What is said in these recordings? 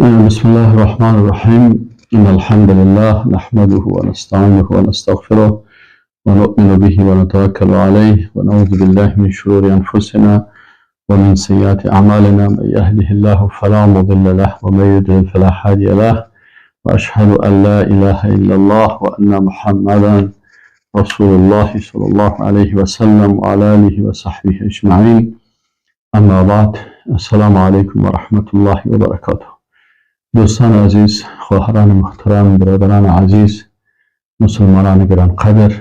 بسم الله الرحمن الرحيم. إن الحمد لله نحمده ونستعينه ونستغفره ونؤمن به ونتوكل عليه ونعوذ بالله من شرور أنفسنا ومن سيئات أعمالنا. من يهده الله فلا مضل له ومن يضلل فلا هادي له، وأشهد أن لا إله إلا الله وأن محمدا رسول الله صلى الله عليه وسلم وعلى آله وصحبه أجمعين. اما بعد، السلام عليكم ورحمة الله وبركاته. دوستان عزیز، خواهران محترم، برادران عزیز، مسلمانان گرانقدر،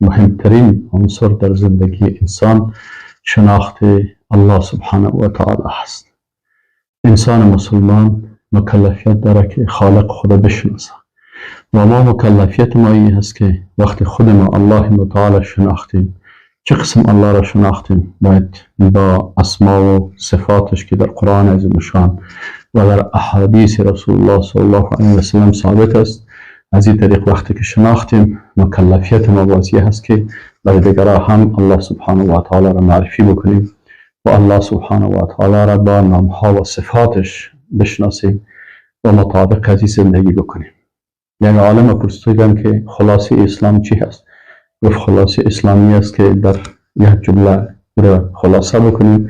مهمترین عنصر در زندگی انسان شناخت الله سبحانه و تعالی است. انسان مسلمان مکلفیت داره که خالق خود بشناسه و ما مکلفیت ما این هست که وقتی خود ما الله متعال شناختیم، چه قسم الله را شناختیم، باید با اسما و صفاتش که در قرآن عظیم شان و در احادیث رسول الله صلی الله علیه و سلم ثابت است، از این طریق وقتی که شناختیم مکلفیت ما واضح هست که برای دیگران هم الله سبحانه و تعالی را معرفی بکنیم و الله سبحانه و تعالی را با نامها و صفاتش بشناسیم و مطابق از زندگی بکنیم. یعنی عالم پرسیدن که خلاصه اسلام چی هست؟ گفت خلاصه اسلامی است که در یک جمله را خلاصه بکنیم،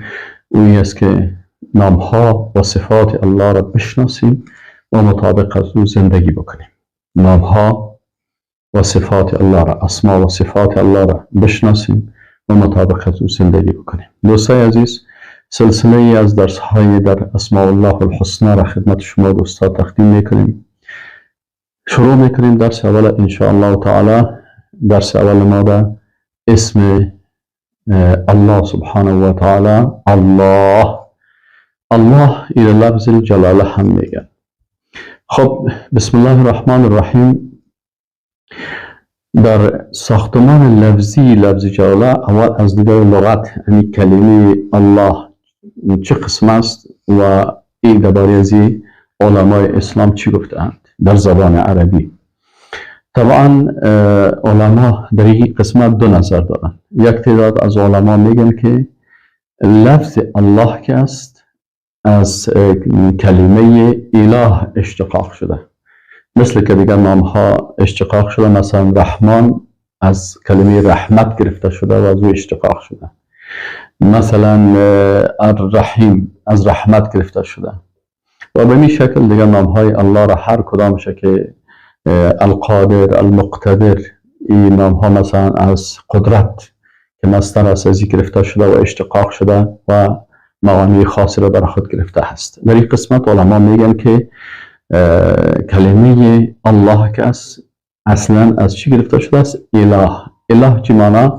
اون است که نامها و صفات الله را بشناسیم و مطابق از او زندگی بکنیم. نامها و صفات الله را، اسما و صفات الله را بشناسیم و مطابق از او زندگی بکنیم. دوستای عزیز، سلسله ای از درس های در اسماء الله الحسنی را خدمت شما دوستان تقدیم میکنیم. شروع میکنیم درس اول ان شاء الله تعالی. درس اول ما در اسم الله سبحانه و تعالی. الله این لفظ جلاله هم میگن. خب، بسم الله الرحمن الرحیم. در ساختمان لفظی لفظ جلاله اول از دیگر لغت، یعنی کلمه الله چه قسم است و این درباره از علمای اسلام چی گفتند در زبان عربی. طبعا علما در این قسمت دو نظر دارن. یک تعداد از علما میگن که لفظ الله که است از کلمه اله اشتقاق شده، مثل که دیگر نام ها اشتقاق شده. مثلا رحمان از کلمه رحمت گرفته شده و از او اشتقاق شده. مثلا الرحیم از رحمت گرفته شده و به این شکل دیگر نام های الله را هر کدامش که القادر، المقتدر، این نام ها مثلا از قدرت که مصدر است از گرفته شده و اشتقاق شده و معانی خاصی را در خود گرفته هست. در این قسمت علما میگن که کلمه الله که اصلا از چی گرفته شده است؟ اله. اله چی معنی؟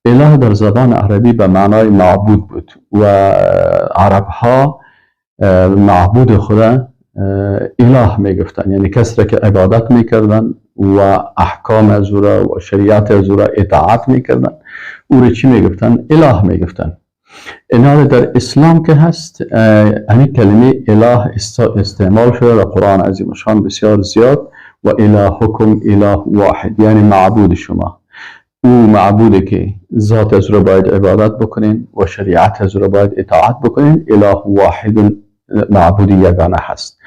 اله در زبان عربی به معنای معبود بود و عرب ها معبود خدا اله میگفتن، یعنی کسی را که عبادت میکردن و احکام از او را و شریعت از او را اطاعت میکردن، او را چی میگفتن؟ اله میگفتن. اینال در اسلام که هست همین کلمه اله استعمال شده در قرآن عظیم شان بسیار زیاد. و الهکم اله واحد، یعنی معبود شما او معبوده که ذات از او را باید عبادت بکنین و شریعت از او را باید اطاعت بکنین. اله واحد، معبود یگانه هست.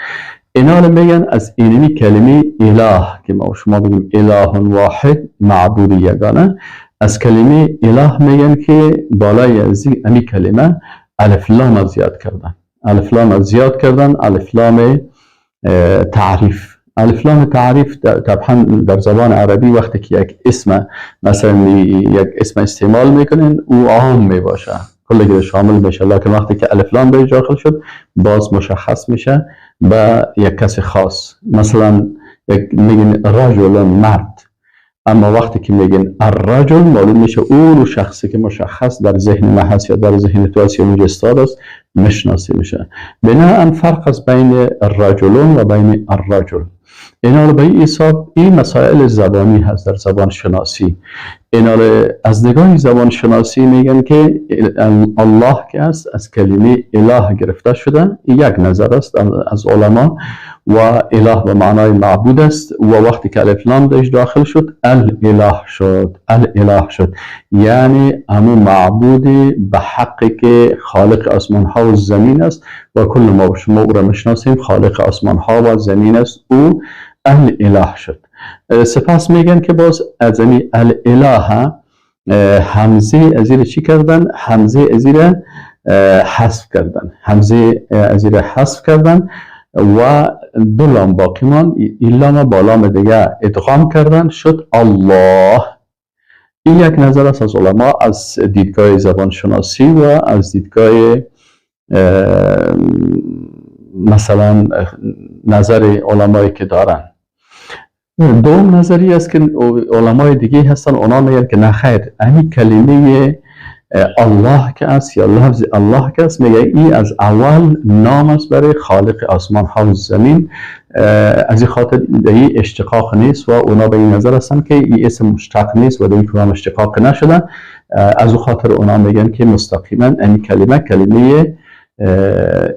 اینا میگن از اینمی کلمه اله که ما شما بگیم اله واحد، معبود یگانه، از کلمه اله میگن که بالای از این کلمه الف لام زیاد کردن. الف لام زیاد کردن، الف لام تعریف. الف لام تعریف طبعا در زبان عربی وقتی که یک اسم مثلا یک اسم استعمال میکنین او عام میباشه، کلی شامل میشه، لکن وقتی که الف لام به داخل شد باز مشخص میشه به یک کس خاص. مثلا میگن رجل، مرد، اما وقتی که میگن الرجل معلوم میشه اون شخصی که مشخص در ذهن ما هست یا در ذهن تو هست یا اونجا استاد است مشناسه میشه. بنابراین فرق است بین الرجلون و بین الرجل. اینا به این حساب این مسائل زبانی هست در زبان شناسی. اینال از نگاه زبان شناسی میگن که الله که است از کلمه اله گرفته شده. یک نظر است از علما. و اله به معنای معبود است و وقتی که الف لام داش داخل شد الاله شد. الاله شد یعنی همون معبود به حقی که خالق آسمان ها و زمین است و کل ما شما او را میشناسیم خالق آسمان ها و زمین است. او الاله شد. سپس میگن که باز از این الاله همزه ازیر چی کردن؟ همزه ازیر حذف کردن. همزه ازیر حذف کردن و دو لام باقی ماند. این لام با لام دیگه ادغام کردن شد الله. این یک نظر است از علما از دیدگاه زبان شناسی و از دیدگاه مثلا نظر علمایی که دارن. دوم نظری است که علمای دیگه هستن، اونا میگن که نه خیر، همین کلمه الله که است یا لفظ الله که است، میگه این از اول نام است برای خالق آسمان ها و زمین. از این خاطر این اشتقاق نیست و اونا به این نظر هستن که این اسم مشتق نیست و در این کلام اشتقاق نشدن. از اون خاطر اونا میگن که مستقیما این کلمه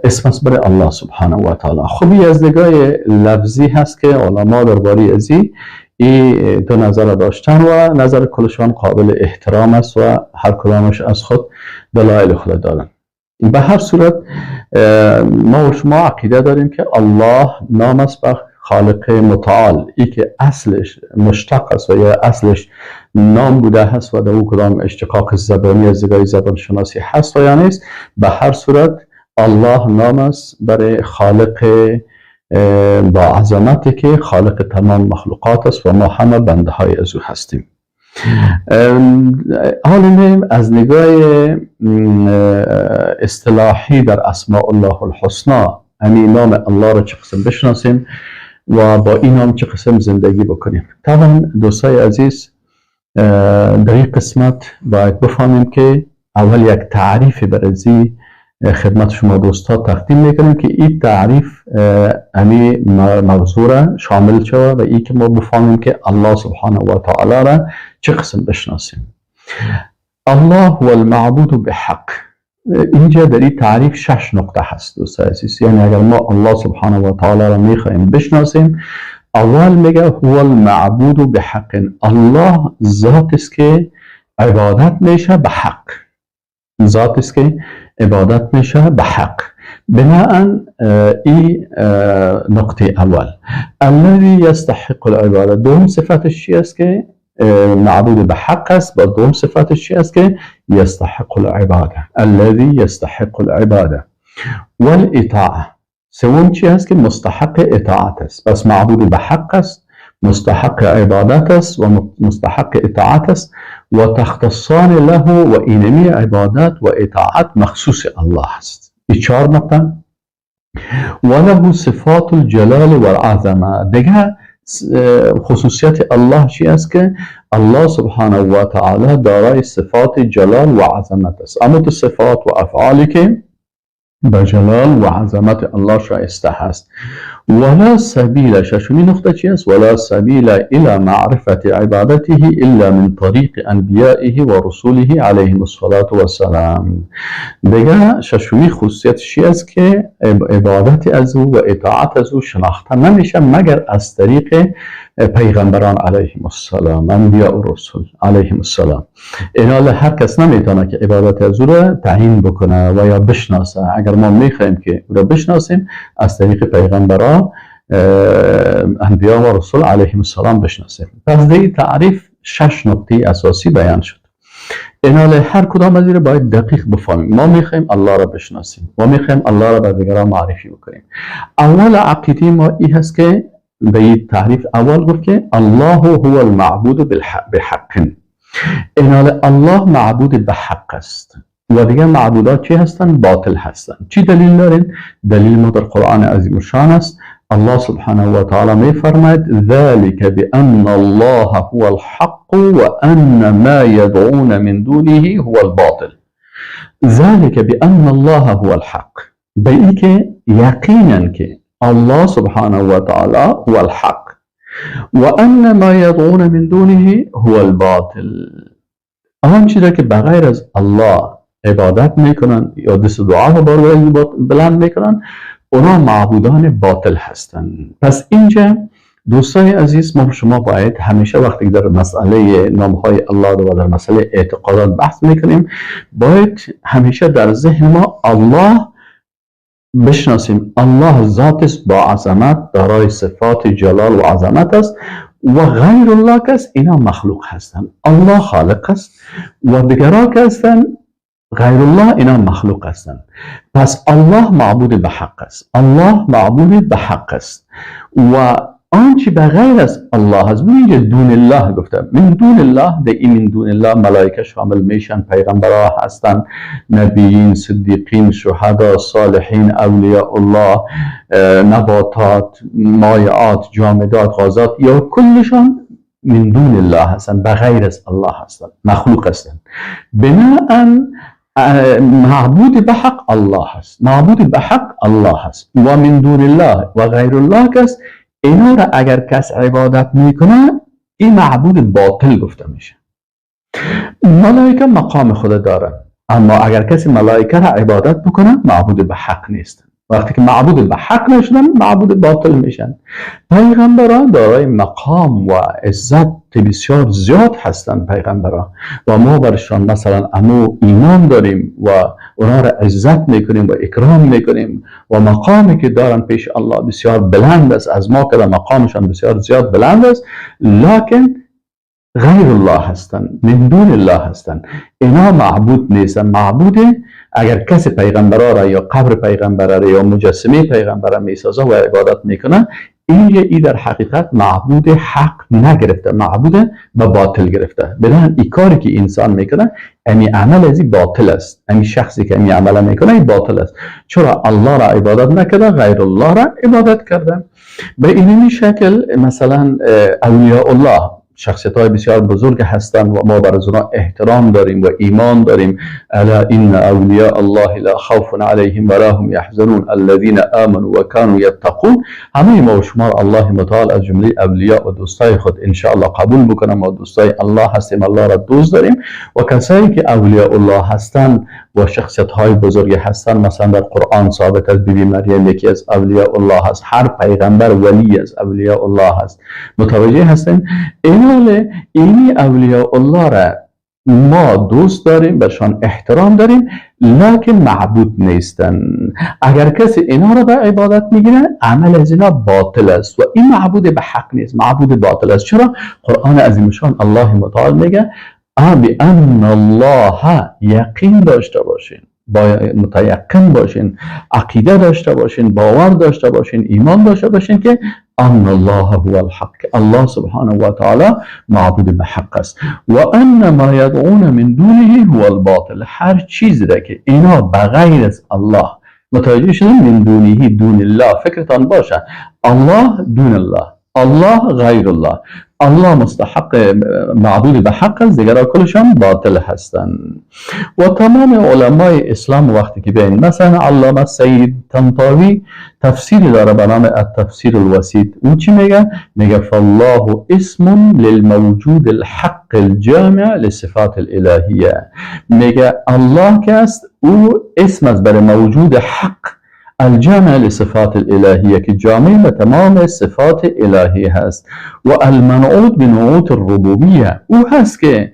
اسم است برای الله سبحانه و تعالی. خوبی از نگاه لفظی هست که علما درباره ازی این دو نظر داشتن و نظر کلشان قابل احترام است و هر کدامش از خود دلایل خود دارن. به هر صورت ما و شما عقیده داریم که الله نام است بر خالق متعال. ای که اصلش مشتق است و یا اصلش نام بوده هست و در او کدام اشتقاق زبانی از نگاه زبان شناسی هست و یا نیست، به هر صورت الله نام است برای خالق با عظمتی که خالق تمام مخلوقات است و ما همه بنده های از او هستیم. حالا از نگاه اصطلاحی در اسماء الله الحسنى، همین نام الله را چه قسم بشناسیم و با این نام چه قسم زندگی بکنیم. طبعا دوستای عزیز در این قسمت باید بفهمیم که اول یک تعریف برای خدمت شما دوستا تقدیم میکنیم که این تعریف همین موضوع را شامل شود و این که ما بفهمیم که الله سبحانه و تعالی را چه قسم بشناسیم. الله هو المعبود بحق. اینجا در این تعریف 6 نقطه هست دوستای عزیز. یعنی اگر ما الله سبحانه و تعالی را میخوایم بشناسیم، اول میگه هو المعبود بحق. الله ذات است که عبادت میشه به حق. ذات است که عبادت میشه به حق. بناء این نقطه اول. الذي يستحق العباده. دوم صفتش چی است که معبود به حق است. با دوم صفتش چی است که يستحق العباده. الذي يستحق العباده والاطاعه. سوم چی است که مستحق اطاعت است. پس معبود به حق است، مستحق عبادت است و مستحق اطاعت است و تختصان له و اینمی عبادت و اطاعت مخصوص الله است. این 4 نقطه. و له صفات الجلال و العظمه. دیگه خصوصیت الله چی است که الله سبحانه و تعالی دارای صفات جلال و عظمت است. اما صفات و افعالی که به جلال و عظمت الله شایسته هست. ولا سبیل. ششمی نقطه چی است؟ ولا سبیل الى معرفت عبادته الا من طریق انبیائه و رسوله علیهم الصلاة والسلام. دیگه ششمی خصوصیت چی است که عبادت از او و اطاعت از او شناخته نمیشه مگر از طریق پیغمبران علیهم السلام، انبیاء و رسول علیهم السلام. اینال هر کس نمیتونه که عبادت از او را تعیین بکنه و یا بشناسه. اگر ما میخوایم که او را بشناسیم، از طریق پیغمبران انبیاء و رسول علیهم السلام بشناسیم. پس در تعریف 6 نقطه اساسی بیان شد. اینال هر کدام از این باید دقیق بفهمیم. ما میخوایم الله را بشناسیم، ما میخوایم الله را به دیگران معرفی بکنیم. اول عقیده ما این هست که به این تعریف اول گفت که الله هو المعبود بحق. اینال الله معبود به حق است و دیگه معبودات چی هستن؟ باطل هستن. چی دلیل دارین؟ دلیل ما در قرآن عظیم شان است. الله سبحانه و تعالی می فرماید ذلك بأن الله هو الحق وأن ما يدعون من دونه هو الباطل. ذلك بأن الله هو الحق. به این که یقینا که الله سبحانه و تعالی هو الحق. و ان ما یدعون من دونه هو الباطل، آن چیزی که بغیر از الله عبادت میکنن یا دست دعا رو بلند میکنن اونا معبودان باطل هستند. پس اینجا دوستای عزیز، ما شما باید همیشه وقتی در مسئله نامهای الله و در مسئله اعتقادات بحث میکنیم باید همیشه در ذهن ما الله بشناسیم. الله ذات است با عظمت، دارای صفات جلال و عظمت است و غیر الله کس اینا مخلوق هستند. الله خالق است و دیگرها که هستند غیر الله اینا مخلوق هستند. پس الله معبود به حق است، الله معبود به حق است و آنچه بغیر از الله هست اینجا دون الله گفته. من دون الله ده این من دون الله ملائکه شامل میشن، پیغمبرها هستن، نبیین، صدیقین، شهدا، صالحین، اولیاء الله، نباتات، مایعات، جامدات، غازات یا کلشان من دون الله هستن، بغیر از الله هستن، مخلوق هستن. بناءً معبود به حق الله هست، معبود به حق الله هست و من دون الله و غیر الله کس اینا را اگر کس عبادت میکنه این معبود باطل گفته میشه. ملائکه مقام خود دارن اما اگر کسی ملائکه را عبادت بکنه معبود به حق نیست. وقتی که معبود به حق نشدن معبود باطل میشن. پیغمبران دارای مقام و عزت بسیار زیاد هستند پیغمبران و ما برشان مثلا امو ایمان داریم و اونا را عزت میکنیم و اکرام میکنیم و مقامی که دارن پیش الله بسیار بلند است، از ما که مقامشان بسیار زیاد بلند است، لکن غیر الله هستند، من دون الله هستند. اینا معبود نیستن. معبود اگر کسی پیغمبرا را یا قبر پیغمبر را یا مجسمه پیغمبر را میسازه و عبادت میکنه اینجا ای در حقیقت معبود حق نگرفته، معبود به باطل گرفته. بنابراین این کاری که انسان میکنه امی عمل ازی باطل است، امی شخصی که امی عمل میکنه این باطل است، چرا الله را عبادت نکرده، غیر الله را عبادت کرده. به این شکل مثلا اولیاء الله شخصیت های بسیار بزرگ هستند و ما بر اونها احترام داریم و ایمان داریم. الا ان اولیاء الله لا خوف علیهم ولا هم یحزنون الذین آمنوا و كانوا یتقون. همه ما و شما الله متعال از جمله اولیاء و دوستای خود ان شاء الله قبول بکنم و دوستای الله هستیم، الله را دوست داریم و کسایی که اولیاء الله هستند و شخصیت های بزرگ هستند مثلا در قرآن ثابت است بیبی مریم یکی از اولیاء الله هست، هر پیغمبر ولی از اولیاء الله هست. متوجه هستین؟ اینی اولیاء الله را ما دوست داریم، برشان احترام داریم، لکن معبود نیستن. اگر کسی اینا را به عبادت میگیره عمل از اینا باطل است و این معبود به حق نیست، معبود باطل است. چرا؟ قرآن عظیمشان الله متعال میگه بأن الله، یقین داشته باشین، متیقن باشین، عقیده داشته باشین، باور داشته باشین، ایمان داشته باشین که ان الله هو الحق، الله سبحانه و تعالی معبود به حق است و ان ما یدعون من دونه هو الباطل. هر چیزی را که اینا بغیر از الله متوجه شدن، من دونه دون الله، فکرتان باشه الله دون الله، الله غیر الله، الله مستحق معبود به حق است، دیگرها کلشان باطل هستند. و تمام علمای اسلام وقتی که بین مثلا علامه سید طنطاوی تفسیری داره به نام التفسیر الوسیط، اون چی میگه؟ میگه فالله اسم للموجود الحق الجامع لصفات الالهیه. میگه الله که است او اسم است برای موجود حق الجامع لصفات الالهیه که جامع به تمام صفات الهی هست و المنعوت بنعوت الربوبیه، او هست که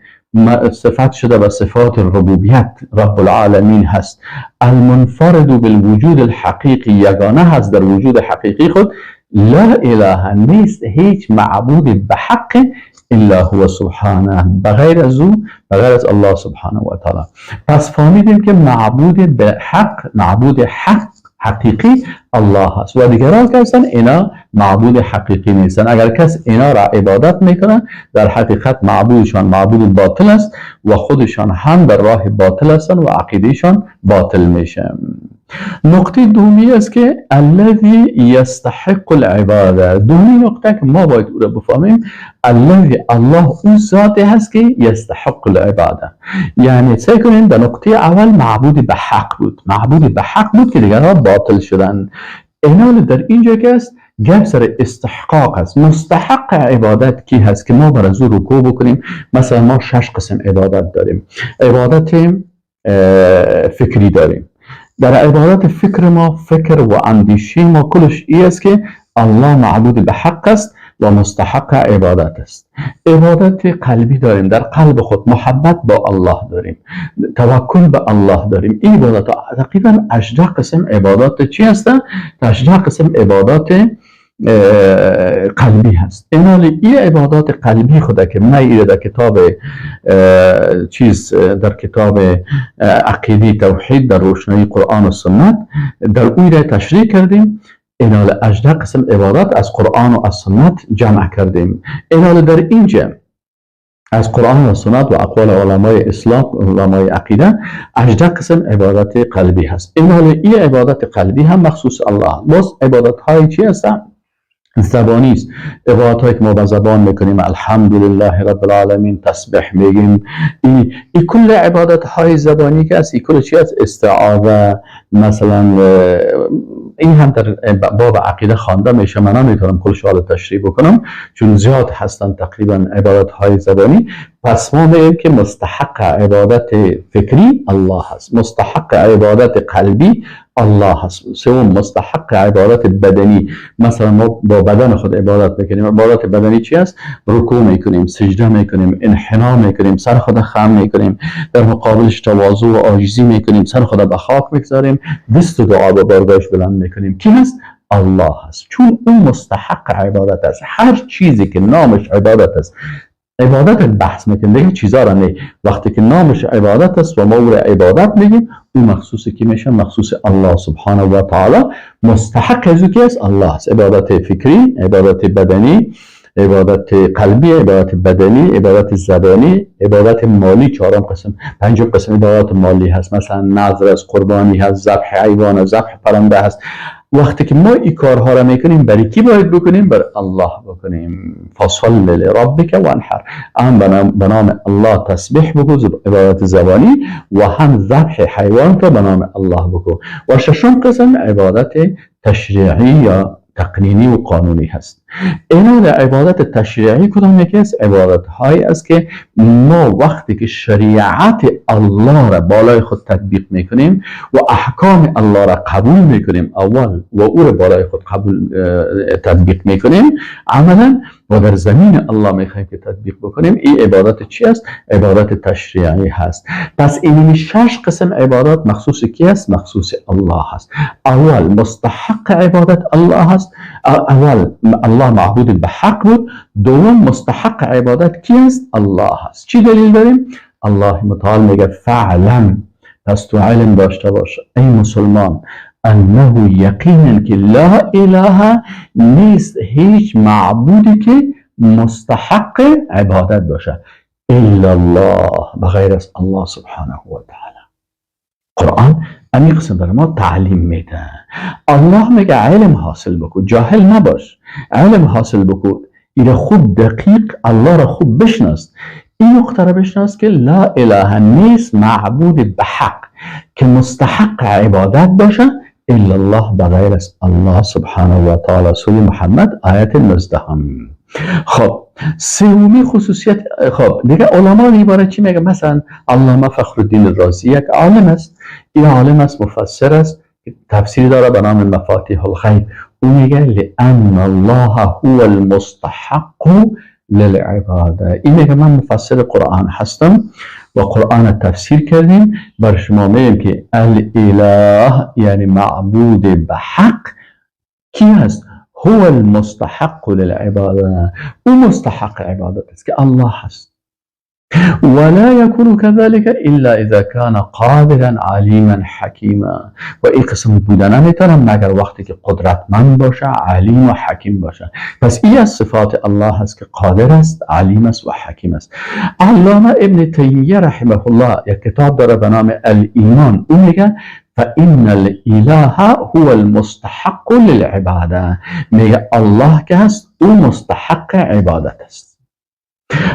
صفت شده به صفات الربوبیت، رب العالمین هست. المنفرد بالوجود الحقیقی، یگانه هست در وجود حقیقی خود. لا اله، نیست هیچ معبود به حق الا هو سبحانه، بغیر از او، بغیر از الله سبحانه و تعالی. پس فهمیدیم که معبود به حق، معبود حق حقیقی الله هست و دیگران که هستن اینا معبود حقیقی نیستن. اگر کس اینا را عبادت میکنن در حقیقت معبودشان معبود باطل است و خودشان هم در راه باطل هستن و عقیدهشان باطل میشه. نقطه دومی است که الذی یستحق العباده. دومی نقطه که ما باید او را بفهمیم، الذی، الله اون ذاتی هست که یستحق العباده. یعنی سعی کنیم به نقطه اول معبود به حق بود، معبود به حق بود که دیگرها باطل شدن. اینال در اینجا که است گپ سر استحقاق است. مستحق عبادت کی هست که ما بر از او رکوع بکنیم؟ مثلا ما 6 قسم عبادت داریم. عبادت فکری داریم. در عبادت فکر ما، فکر و اندیشه ما کلش ای است که الله معبود به حق است و مستحق عبادت است. عبادت قلبی داریم، در قلب خود محبت با الله داریم، توکل به الله داریم. این عبادت تقریبا 18 قسم عبادات چی هستند؟ 18 قسم عبادات قلبی هست. این عبادات قلبی خدا که ما ایره در کتاب در کتاب عقیده توحید در روشنایی قرآن و سنت در اون تشریح کردیم. اینال 18 قسم عبادات از قرآن و از سنت جمع کردیم. اینال در اینجا از قرآن و سنت و اقوال علمای اسلام، علمای عقیده، 18 قسم عبادت قلبی هست. اینال این عبادت قلبی هم مخصوص الله. باز عبادت های چی هستن؟ زبانی است. عبادت هایی که ما با زبان میکنیم، الحمدلله رب العالمین، تسبیح میگیم، این کل عبادت های زبانی که است، این کل چی است؟ استعاذه مثلا. این هم در باب عقیده خوانده میشه، من نمیتونم کلش رو تشریح بکنم چون زیاد هستن تقریبا عبادت های زبانی. پس ما میگیم که مستحق عبادت فکری الله هست، مستحق عبادت قلبی الله هست. سوم مستحق عبادت بدنی، مثلا ما با بدن خود عبادت میکنیم. عبادت بدنی چی است؟ رکوع میکنیم، سجده میکنیم، انحنا میکنیم، سر خود خم میکنیم، در مقابلش تواضع و عاجزی میکنیم، سر خود به خاک میگذاریم، دست و دعا به بارگاهش بلند میکنیم. کی هست؟ الله هست، چون اون مستحق عبادت است. هر چیزی که نامش عبادت است، عبادت بحث میکنیم دیگه چیزا را نه. وقتی که نامش عبادت است و ما او را عبادت میگیم، اون مخصوص کی میشه؟ مخصوص الله سبحانه و تعالی. مستحق از او کی است؟ الله است. عبادت فکری، عبادت بدنی، عبادت قلبی، عبادت بدنی، عبادت زبانی، عبادت مالی. 4 قسم، 5 قسم عبادت مالی هست. مثلا نذر است، قربانی هست، ذبح حیوان، ذبح پرنده هست. وقتی که ما این کارها را میکنیم، برای کی باید بکنیم؟ بر الله بکنیم. فصل لربک وانحر، هم به نام الله تسبیح بگو، عبادت زبانی، و هم ذبح حیوان تو به نام الله بگو. و 6 قسم عبادت تشریعی یا تقنینی و قانونی هست. اینا در عبادت تشریعی کدام یکی است؟ عبادت هایی است که ما وقتی که شریعت الله را بالای خود تطبیق میکنیم و احکام الله را قبول میکنیم اول و او را بالای خود تطبیق میکنیم عملا، و در زمین الله میخوایم که تطبیق بکنیم، این عبادت چی است؟ عبادت تشریعی هست. پس این 6 قسم عبادات مخصوص کی است؟ مخصوص الله هست. اول مستحق عبادت الله هست، اول الله معبود به حق بود. دوم مستحق عبادت کی است؟ الله هست. چی دلیل داریم؟ الله متعال میگه فعلم، پس تو علم داشته باش ای مسلمان، انه یقینا که لا اله، نیست هیچ معبودی که مستحق عبادت باشه الا الله، بغیر از الله سبحانه و تعالی. قرآن امی قسم برای ما تعلیم میده. الله میگه علم حاصل بکن، جاهل نباش، علم حاصل بکن، این خوب دقیق الله را خوب بشناس. این نقطه را بشناس که لا اله، نیست معبود به حق که مستحق عبادت باشه الا الله، بغیر از الله سبحانه و تعالی. سوره محمد آیت 19. خب سومی خصوصیت، خب دیگه علما این چی میگه؟ مثلا علامه فخرالدین رازی یک عالم است، این عالم است، مفسر است، تفسیر داره به نام مفاتیح الغیب. اون میگه لأن الله هو المستحق للعباده. این میگه من مفسر قرآن هستم و قرآن تفسیر کردیم، بر شما میگم که الاله یعنی معبود به حق کی هست؟ هو المستحق للعباده، او مستحق عبادت است که الله هست. ولا يكون كذلك الا اذا كان قادرا عليما حكيما. و این قسم بودن نمیتونه مگر وقتی که قدرتمند باشه، علیم و حکیم باشه. پس این از صفات الله هست که قادر است، علیم است و حکیم است. علامه ابن تیمیه رحمه الله یک کتاب داره به نام الایمان، اون میگه فإن الإله هو المستحق للعباده، میگه الله که هست او مستحق عبادت است.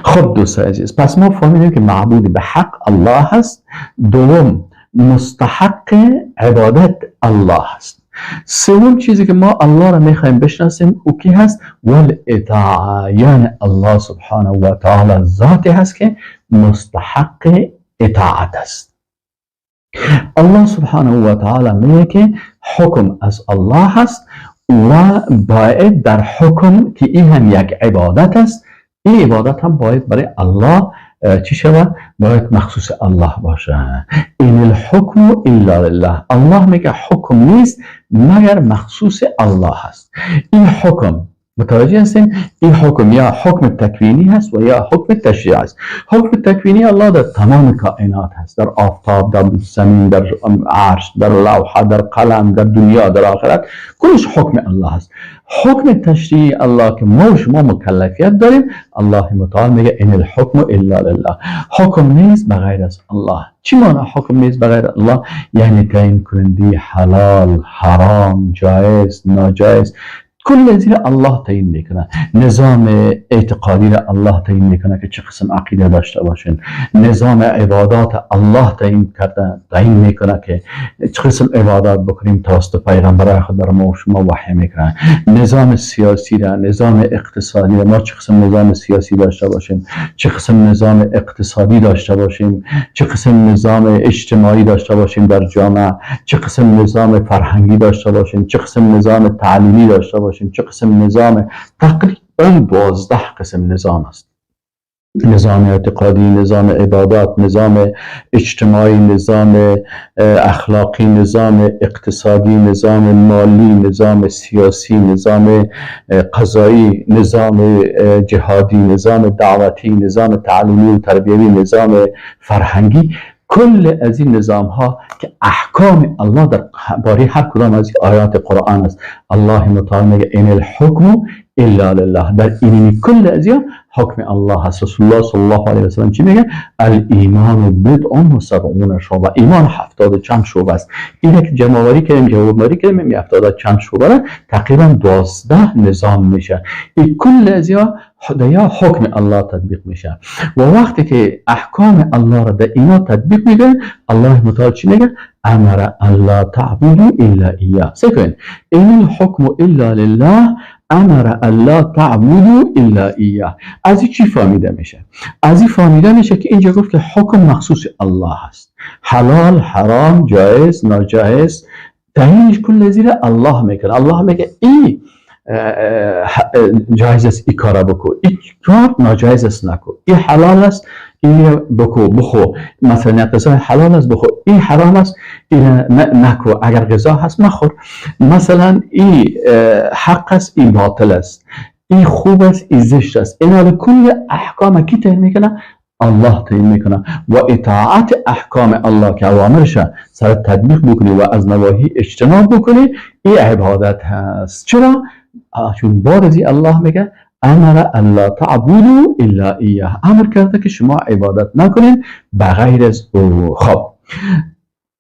خب دوستان عزیز، پس ما فهمیدیم که معبود به حق الله هست. دوم مستحق عبادت الله هست. سوم چیزی که ما الله را میخوایم بشناسیم او کی هست؟ والاطاعه، یعنی الله سبحانه و تعالی ذاتی هست که مستحق اطاعت است. الله سبحانه و تعالی میگه که حکم از الله هست و باید در حکم که این هم یک عبادت است، این عبادت هم باید برای الله چی شود؟ باید مخصوص الله باشه. این الحکم الا لله، الله میگه حکم نیست مگر مخصوص الله هست. این حکم متوجه هستین؟ این حکم یا حکم تکوینی هست و یا حکم تشریع است. حکم تکوینی الله در تمام کائنات هست، در آفتاب، در زمین، در عرش، در لوحه، در قلم، در دنیا، در آخرت، کلش حکم الله هست. حکم تشریعی الله که ما و شما مکلفیت داریم، الله متعال میگه این الحکم الا لله، حکم نیست بغیر از الله. چی معنی حکم نیست بغیر الله؟ یعنی تعیین کننده حلال، حرام، جایز، ناجایز، کل زیر الله تعیین میکنه. نظام اعتقادی را الله تعیین میکنه که چه قسم عقیده داشته باشین. نظام عبادات الله تعیین میکنه که چه قسم عبادات بکنیم توسط پیغمبر خود در ما و شما وحی میکنه. نظام سیاسی را، نظام اقتصادی را، ما چه قسم نظام سیاسی داشته باشیم، چه قسم نظام اقتصادی داشته باشیم، چه قسم نظام اجتماعی داشته باشیم در جامعه، چه قسم نظام فرهنگی داشته باشیم، چه قسم نظام تعلیمی داشته باشیم، چه قسم نظام، تقریبا 12 قسم نظام است. نظام اعتقادی، نظام عبادات، نظام اجتماعی، نظام اخلاقی، نظام اقتصادی، نظام مالی، نظام سیاسی، نظام قضایی، نظام جهادی، نظام دعوتی، نظام تعلیمی و تربیوی، نظام فرهنگی. کل از این نظام ها که احکام الله در باره هر کدام از آیات قرآن است. الله متعال میگه این الحکم الا لله، در این کل از حکم الله هست. رسول الله صلی الله علیه و سلم چی میگه؟ الایمان بدء و سبعون شعبه، ایمان 70 چند شعبه است. اینه که جمع آوری کردیم 70 چند شعبه را تقریبا 12 نظام میشه. این کل از یا حکم الله تطبیق میشه و وقتی که احکام الله را در اینا تطبیق میگه، الله متعال چی میگه؟ امر الله تعبدوا الا اياه. سکن این الحکم الا لله، امر الله تعبدوا الا اياه. از این چی فهمیده میشه؟ از این فهمیده میشه که اینجا گفت که حکم مخصوص الله هست، حلال، حرام، جایز، ناجایز، تعیینش کل زیر الله میکنه. الله میگه این جایز است این کار بکو، این کار ناجایز است نکو، این حلال است این بخو، مثلا غذا حلال است بخو، این حرام است این نکو، اگر غذا هست مخور. مثلا این حق است این باطل است، این خوب است این زشت است. این کل احکام کی تعیین میکنه؟ الله تعیین میکنه. و اطاعت احکام الله که اوامرش سر تطبیق بکنی و از نواهی اجتناب بکنی، این عبادت هست. چرا؟ چون بارزی الله میگه امر الله تعبدوا الا ایه، امر کرده که شما عبادت نکنین بغیر از او. خب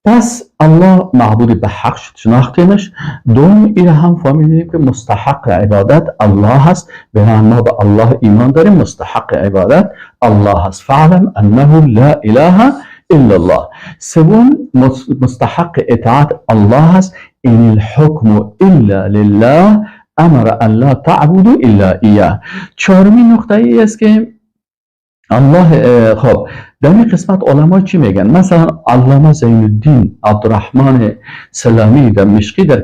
پس الله معبود به حق شناختیمش. دوم این هم فهمیدیم که مستحق عبادت الله هست، بنابراین ما به الله ایمان داریم، مستحق عبادت الله هست. فعلم انه لا اله الا الله. سوم مستحق اطاعت الله هست، این الحکم الا لله، امر الله تعبدوا الا ایه. چهارمین نقطه ای است که الله، خب در این قسمت علما چی میگن؟ مثلا علامه زین الدین عبدالرحمن سلامی دمشقی در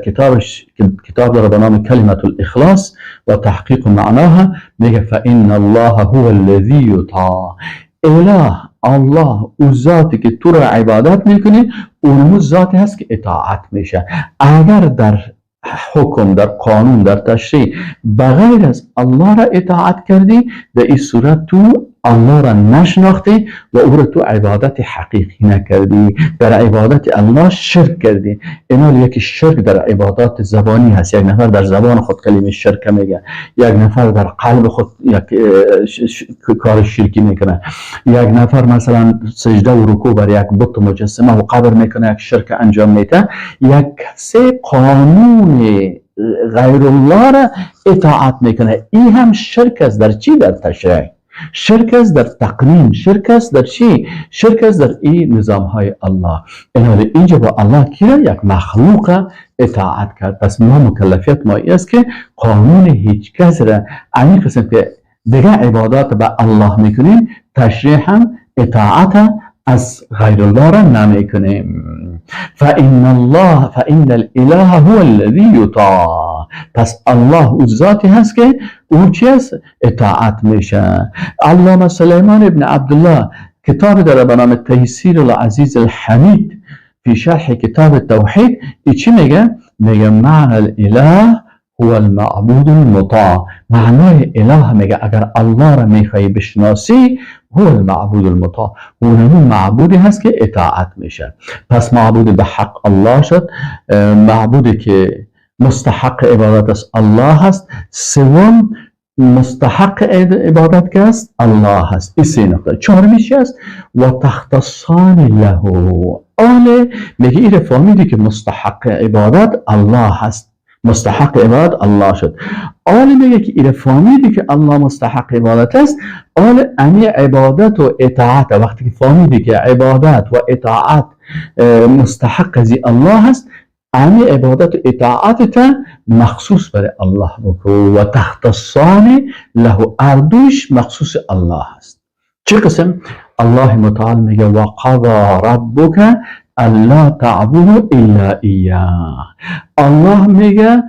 کتاب داره به نام کلمة الاخلاص و تحقیق معناها میگه فإن الله هو الذی یطاع. اله، الله او ذاتی که تو را عبادت میکنی، اون ذاتی هست که اطاعت میشه. اگر در حکم، در قانون، در تشریع بغیر از الله را اطاعت کردی، در این صورت تو الله را نشناختی و او را تو عبادت حقیقی نکردی، در عبادت الله شرک کردی. اینا یکی شرک در عبادات زبانی هست، یک نفر در زبان خود کلمه شرک میگه، یک نفر در قلب خود یک کار شرکی میکنه، یک نفر مثلا سجده و رکوع بر یک بت مجسمه و قبر میکنه، یک شرک انجام میده. یک کسی قانون غیر الله را اطاعت میکنه، این هم شرک است. در چی؟ در تشریع. شرک است در تقنین، شرک است در چی؟ شرک است در این نظام های الله. این اینجا با الله کیا یک مخلوق اطاعت کرد. پس ما مکلفیت ما است که قانون هیچ کس را این قسم که دیگه عبادات به الله میکنیم تشریح هم اطاعت از غیر الله را نمیکنیم. فإن الاله هو الذي يطاع. پس الله او ذاتی هست که او چی است؟ اطاعت میشه. علامه سلیمان ابن عبدالله کتاب داره به نام تیسیر العزیز الحمید فی شرح کتاب التوحید، چی میگه؟ میگه معنی الاله هو المعبود المطاع. معنای اله میگه اگر الله را میخوای بشناسی هو المعبود المطاع، اون معبودی هست که اطاعت میشه. پس معبود به حق الله شد، معبودی که مستحق عبادت است الله هست. سوم مستحق عبادت که است الله هست. این سه نقطه. چهارمیش است و تختصان له. آله میگه این فهمیدی که مستحق عبادت الله هست، مستحق عبادت الله شد. آل میگه که این فهمیدی که الله مستحق عبادت است، آل امی عبادت و اطاعت. وقتی که فهمیدی که عبادت و اطاعت مستحق از الله هست، امی عبادت و اطاعت تا مخصوص برای الله بکو و تختصان له، اردوش مخصوص الله هست. چه قسم؟ الله متعال میگه و قضا ربک الا تعبدوا الا ایاه. الله میگه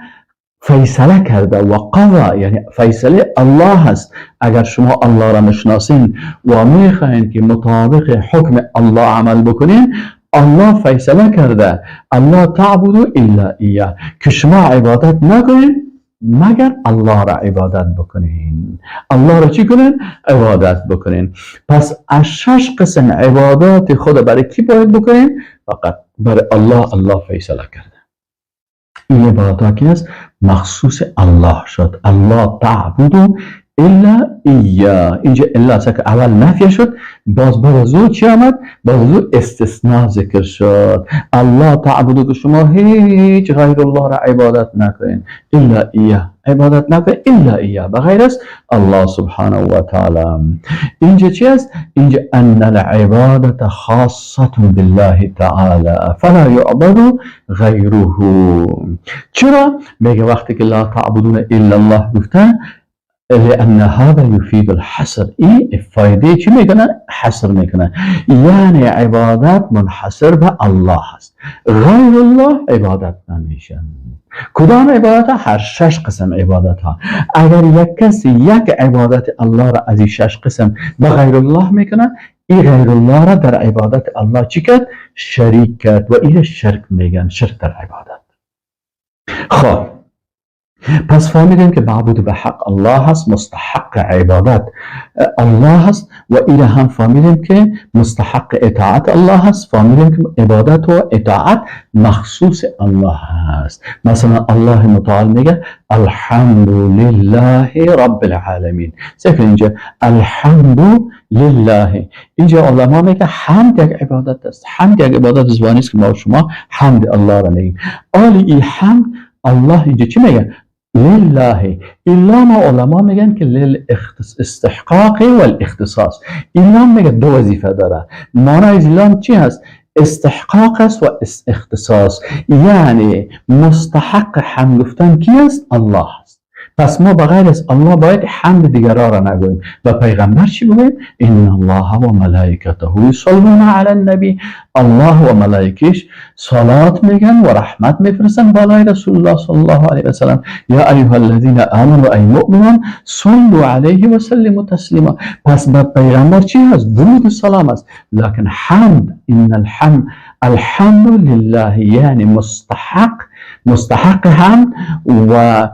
فیصله کرده و قضا یعنی فیصله الله هست. اگر شما الله را مشناسین و میخواین که مطابق حکم الله عمل بکنین، الله فیصله کرده الله تعبدوا الا ایاه که شما عبادت نکنین مگر الله را عبادت بکنین. الله را چی کنین؟ عبادت بکنین. پس از 6 قسم عبادات خود برای کی باید بکنین؟ فقط برای الله. الله فیصله کرده این عبادات کی است؟ مخصوص الله شد. الله تعبدوا الا ایاه. اینجا الا است که اول نفی شد، باز بعد از او چی آمد؟ باز از او استثناء ذکر شد. الله تعبدوا که شما هیچ غیر الله را عبادت نکنین، الا ایاه عبادت نکنین، الا ایاه بغیر است الله سبحانه و تعالی. اینجا چی است؟ اینجا ان العبادة خاصة بالله تعالی فلا یعبد غیره. چرا؟ میگه وقتی که لا تعبدون الا الله گفتن لأن هذا يفيد الحصر. این فایده چی میکنه؟ حصر میکنه. یعنی عبادت منحصر به الله هست، غیر الله عبادت نمیشن. کدام عبادت ها؟ هر 6 قسم عبادت ها. اگر یک کسی یک عبادت الله را از این 6 قسم به غیر الله میکنه، این غیر الله را در عبادت الله چی کرد؟ شریک کرد و این شرک میگن، شرک در عبادت. خب پس فهمیدیم که معبود به حق الله هست، مستحق عبادت الله هست و این هم فهمیدیم که مستحق اطاعت الله هست. فهمیدیم که عبادت و اطاعت مخصوص الله هست. مثلا الله متعال میگه الحمد لله رب العالمین. ذکر اینجا الحمد لله، اینجا علما میگه حمد یک عبادت است. حمد یک عبادت زبانی است که ما و شما حمد الله را میگیم. آلی حمد الله اینجا چی میگه؟ لله. الا ما علما میگن که للاستحقاق و الاختصاص. الا میگه دو وظیفه داره. معنی از الا چی هست؟ استحقاق است و اختصاص. یعنی مستحق حمد گفتن کی است؟ الله است. پس ما بغیر از الله باید حمد دیگران را نگوییم. و پیغمبر چی بگویم؟ ان الله و ملائکته یصلون علی النبی. الله و ملائکش صلات میگن و رحمت میفرستن بالای رسول الله صلی الله علیه و سلم. یا ایها الذین آمنوا ای مؤمنان صلوا علیه و سلموا تسلیما. پس بر پیغمبر چی هست؟ درود و سلام است. لکن حمد، ان الحمد لله یعنی مستحق حمد و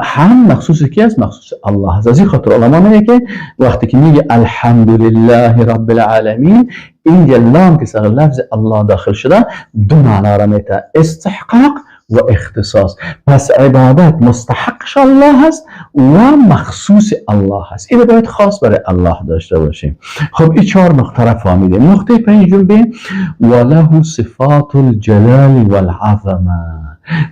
حمد مخصوص کی است؟ مخصوص الله هست. از این خاطر علما میگه که وقتی که میگه الحمدلله رب العالمین، اینجا لام که سر لفظ الله داخل شده دو معنا را میده، استحقاق و اختصاص. پس عبادت مستحقش الله هست و مخصوص الله هست. این باید خاص برای الله داشته باشیم. خب این 4 نقطه را فهمیدیم. نقطه پنجم به وله صفات الجلال والعظمه.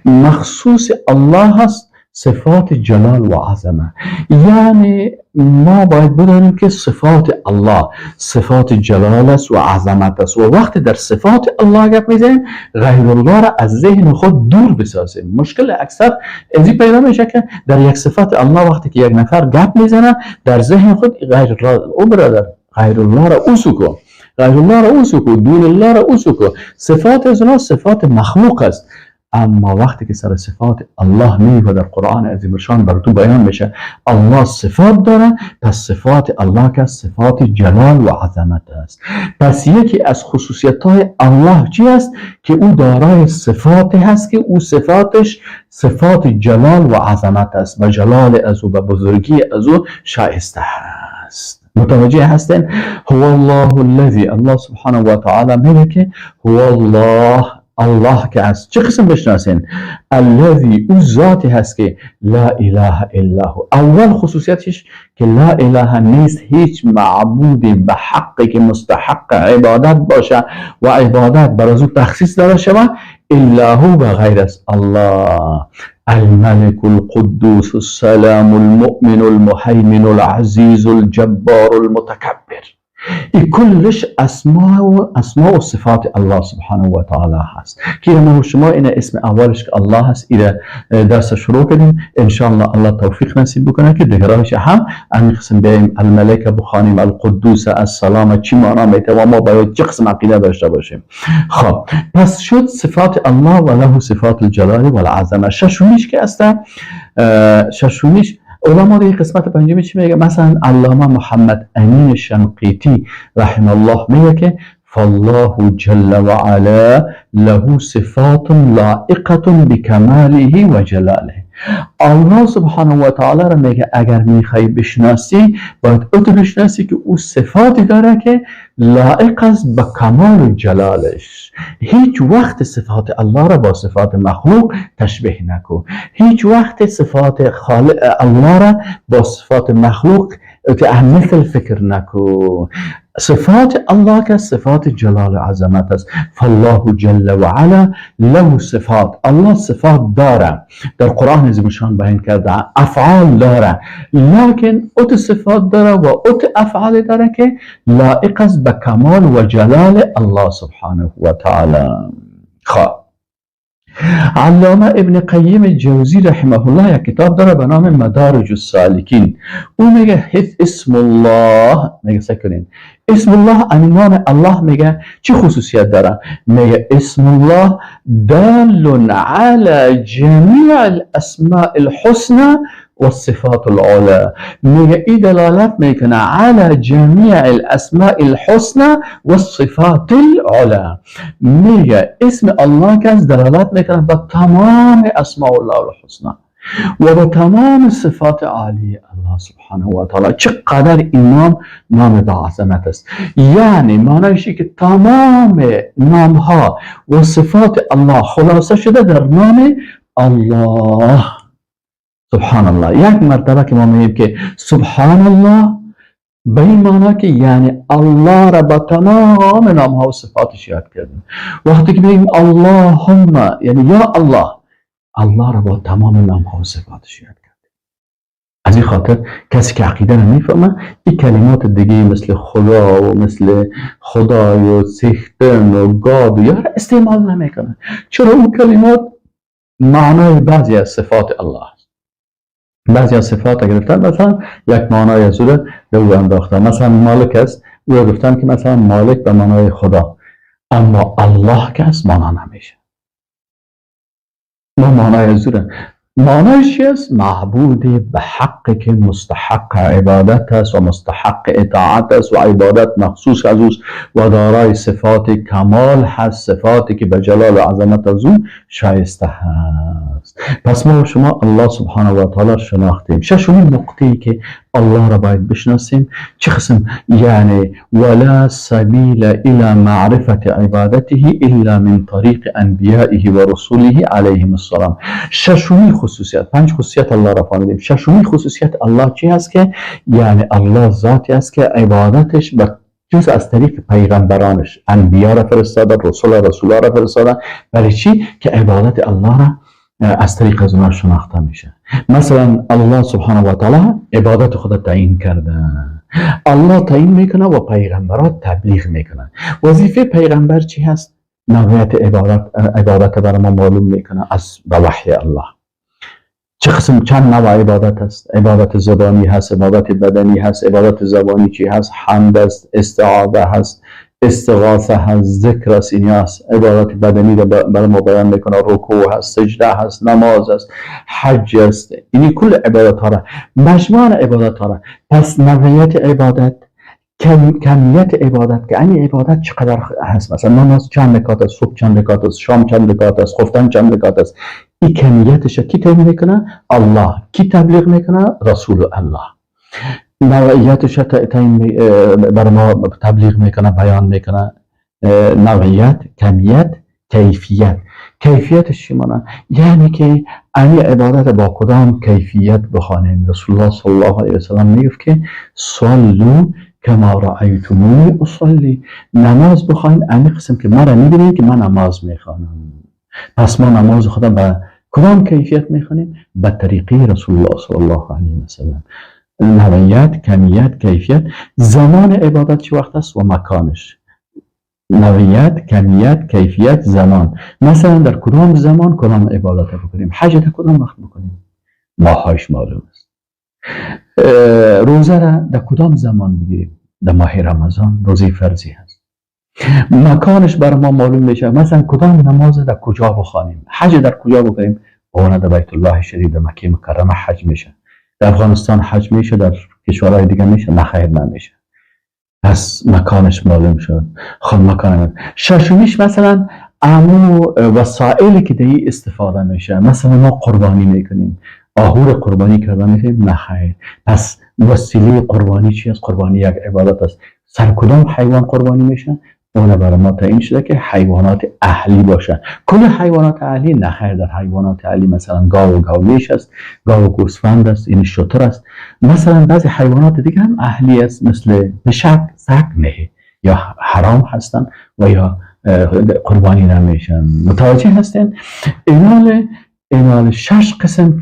مخصوص الله هست صفات جلال و عظمه. یعنی ما باید بدانیم که صفات الله صفات جلال است و عظمت است، و وقتی در صفات الله گپ میزنیم غیر الله را از ذهن خود دور بسازیم. مشکل اکثر ازی پیدا میشه که در یک صفت الله وقتی که یک نفر گپ میزنه در ذهن خود غیر الله، او برادر غیر الله را اوسو کن، غیر الله را اوسو کن، دون الله را اوسو کن. صفات از الله صفات مخلوق است، اما وقتی که سر صفات الله میگه در قرآن عظیم الشان بر تو بیان میشه الله صفات داره، پس صفات الله که صفات جلال و عظمت است. پس یکی از خصوصیت های الله چی است؟ که او دارای صفاتی هست که او صفاتش صفات جلال و عظمت است و جلال از او و بزرگی از او شایسته است. متوجه هستین؟ هو الله الذی، الله سبحانه و تعالی میگه که هو الله، الله که از چه قسم بشناسین؟ الذی، او ذاتی هست که لا اله الا هو. اول خصوصیتش که لا اله نیست هیچ معبود به حقی که مستحق عبادت باشه و عبادت بر از او تخصیص داده شود الا هو، و غیر از الله. الملك القدوس السلام المؤمن المهيمن العزيز الجبار المتكبر. این کلش اسماء و صفات الله سبحانه و تعالی هست که ما شما این اسم اولش که الله هست این درس شروع کردیم. انشاءالله الله توفیق نصیب بکنه که دیگرانش هم همین قسم بیاییم الملائکه بخوانیم، القدوس السلام چی معنا میده و ما باید چه قسم عقیده داشته باشیم. خب پس شد صفات الله و له صفات الجلال و العظمه. ششمیش که است، ششمیش علما در قسمت پنجمی چی میگه؟ مثلا علامه محمد امین شنقیطی رحمه الله میگه که فالله جل و علا له صفات لائقه بکماله و جلاله. الله سبحانه و تعالی را میگه اگر میخوای بشناسی باید او بشناسی که او صفاتی داره که لائق است به کمال و جلالش. هیچ وقت صفات الله را با صفات مخلوق تشبیه نکو، هیچ وقت صفات خالق الله را با صفات مخلوق مثل فکر نکو. صفات الله که صفات جلال و عظمت است. فالله جل و علا له صفات، الله صفات داره، در قرآن عظیم‌الشان بیان کرده افعال داره، لکن ات صفات داره و ات افعال داره که لائق است به کمال و جلال الله سبحانه و تعالی. خب علامه ابن قیم جوزی رحمه الله یک کتاب داره به نام مدارج السالکین. او میگه اسم الله، میگه سکنین اسم الله، نام الله میگه چی خصوصیت داره؟ میگه اسم الله دال علی جمیع الاسماء الحسنى والصفات العلى. میگه این دلالت میکنه علی جمیع الاسماء الحسنى والصفات العلى. میگه اسم الله که دلالت میکنه به تمام اسماء الله الحسنى و به تمام صفات عالی الله سبحانه و تعالی. چقدر این نام با عظمت است. یعنی معنیش که تمام نام ها و صفات الله خلاصه شده در نام الله. سبحان الله. یک مرتبه که ما میگیم که سبحان الله به این معنی که یعنی الله را با تمام نام ها و صفاتش یاد کردیم. وقتی که میگیم اللهم یعنی یا الله، الله را با تمام نام ها و صفاتش یاد کردیم. از این خاطر کسی که عقیده نمیفهمه این کلمات دیگه مثل خدا و مثل خدای و سیختن و گاد و یا استعمال نمیکنه. چرا اون کلمات معنای بعضی از صفات الله است. بعضی از صفات گرفتن مثلا یک معنای از او به او انداختن. مثلا مالک است، او گفتن که مثلا مالک به معنای خدا، اما الله که است معنا نمیشه. ما معنای از او معنایش چی است؟ معبود به حق که مستحق عبادت است و مستحق اطاعت است و عبادت مخصوص از اوست و دارای صفات کمال هست، صفاتی که به جلال و عظمت از او شایسته هست. پس ما و شما الله سبحانه و تعالی شناختیم. ششمین نقطه‌ای که الله را باید بشناسیم چه قسم؟ یعنی ولا سبیل الى معرفت عبادته الا من طریق انبیائه و رسوله علیهم السلام. ششمین خصوصیت، 5 خصوصیت الله را فهمیدیم. ششمین خصوصیت الله چی است؟ که یعنی الله ذاتی است که عبادتش به جز از طریق پیغمبرانش، انبیا را فرستاده، رسولا را فرستاده. برای چی؟ که عبادت الله را از طریق از اونها شناخته میشه. مثلا الله سبحانه و تعالی عبادت خود تعیین کرده، الله تعیین میکنه و پیغمبرات تبلیغ میکنه. وظیفه پیغمبر چی هست؟ نوعیت عبادت برای ما معلوم میکنه از به وحی الله. چه قسم چند نوع عبادت است؟ عبادت زبانی هست، عبادت بدنی هست. عبادت زبانی چی هست؟ حمد است، استعاذه هست، استغاثه هست، ذکر است. این هست عبادت بدنی رو برای ما بیان میکنه. رکوع هست، سجده هست، نماز است، حج است. این کل عبادت ها را، مجموعه عبادت ها را. پس نوعیت عبادت، کمیت عبادت، که این عبادت چقدر هست. مثلا نماز چند رکعت است، صبح چند رکعت است، شام چند رکعت است، خفتن چند رکعت است. این کمیتش کی تعیین میکنه؟ الله. کی تبلیغ میکنه؟ رسول الله. نوعیتش تعیین بر ما تبلیغ میکنه، بیان میکنه. نوعیت، کمیت، کیفیت. کیفیتش چی معنی؟ یعنی که این عبادت با کدام کیفیت بخوانیم. رسول الله صلی الله علیه و سلم میگفت که صلوا کما رأیتمونی اصلی. نماز بخواین این قسم که مرا میبینید که من نماز میخوانم. پس ما نماز خدا به کدام کیفیت میخوانیم؟ به طریقه رسول الله صلی الله علیه و سلم. نوعیت، کمیت، کیفیت. زمان عبادت چه وقت است و مکانش. نوعیت، کمیت، کیفیت، زمان. مثلا در کدام زمان کدام عبادت بکنیم. حج در کدام وقت بکنیم؟ ماهایش معلوم است. روزه را در کدام زمان بگیریم؟ در ماه رمضان روزه فرضی هست. مکانش بر ما معلوم میشه. مثلا کدام نماز در کجا بخوانیم. حج در کجا بکنیم؟ اون در بیت الله شریف در مکه مکرمه حج میشه. در افغانستان حج میشه، در کشورهای دیگه میشه؟ نه خیر، نمیشه. پس مکانش معلوم شد. خب مکان ششمیش مثلا امو وسایلی که دیگه استفاده میشه. مثلا ما قربانی میکنیم، آهور قربانی کردن میکنیم؟ نه خیر. پس وسیله قربانی چی است؟ قربانی یک عبادت است. سر کدام حیوان قربانی میشه؟ اون برای ما تعیین شده که حیوانات اهلی باشه. کل حیوانات اهلی؟ نه خیر. در حیوانات اهلی مثلا گاو و گاومیش است، گاو و گوسفند است، این شتر است. مثلا بعضی حیوانات دیگه هم اهلی است، مثل پشک، سگ نه، یا حرام هستن و یا قربانی نمیشن. متوجه هستین؟ اینال 6 قسم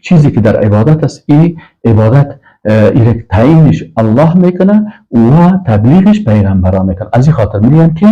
چیزی که در عبادت است. این عبادت ایره تعیینش الله میکنه و تبلیغش پیغمبران میکنه. از این خاطر میگن که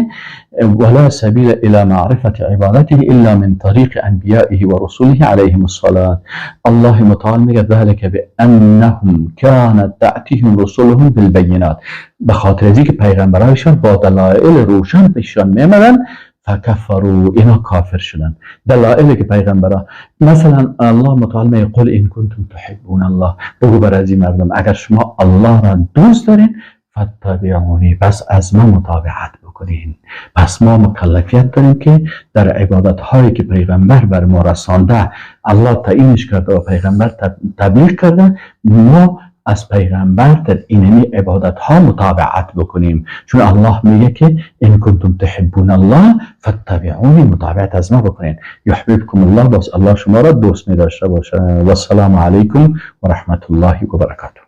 ولا سبیل الى معرفت عبادته الا من طریق انبیائه و رسوله علیهم الصلاة. الله متعال میگه ذلك بانهم كانت تأتيهم رسولهم بالبینات. به خاطر ازی که پیغمبرانشان با دلایل روشن پیشان میمدن، فکفروا، اینا کافر شدن. دلایلی که پیغمبران، مثلا الله متعال میگه قل ان کنتم تحبون الله، بگو بر از این مردم اگر شما الله را دوست دارین فاتبعونی، پس از ما متابعت بکنین. پس ما مکلفیت داریم که در عبادت هایی که پیغمبر بر ما رسانده، الله تعیینش کرده و پیغمبر تبلیغ کرده، ما از پیغمبر در اینمی عبادت ها متابعت بکنیم. چون الله میگه که ان کنتم تحبون الله فاتبعونی، متابعت از ما بکنین. یحببکم الله، باز الله شما را دوست می داشته باشه. و السلام علیکم و رحمت الله و برکاته.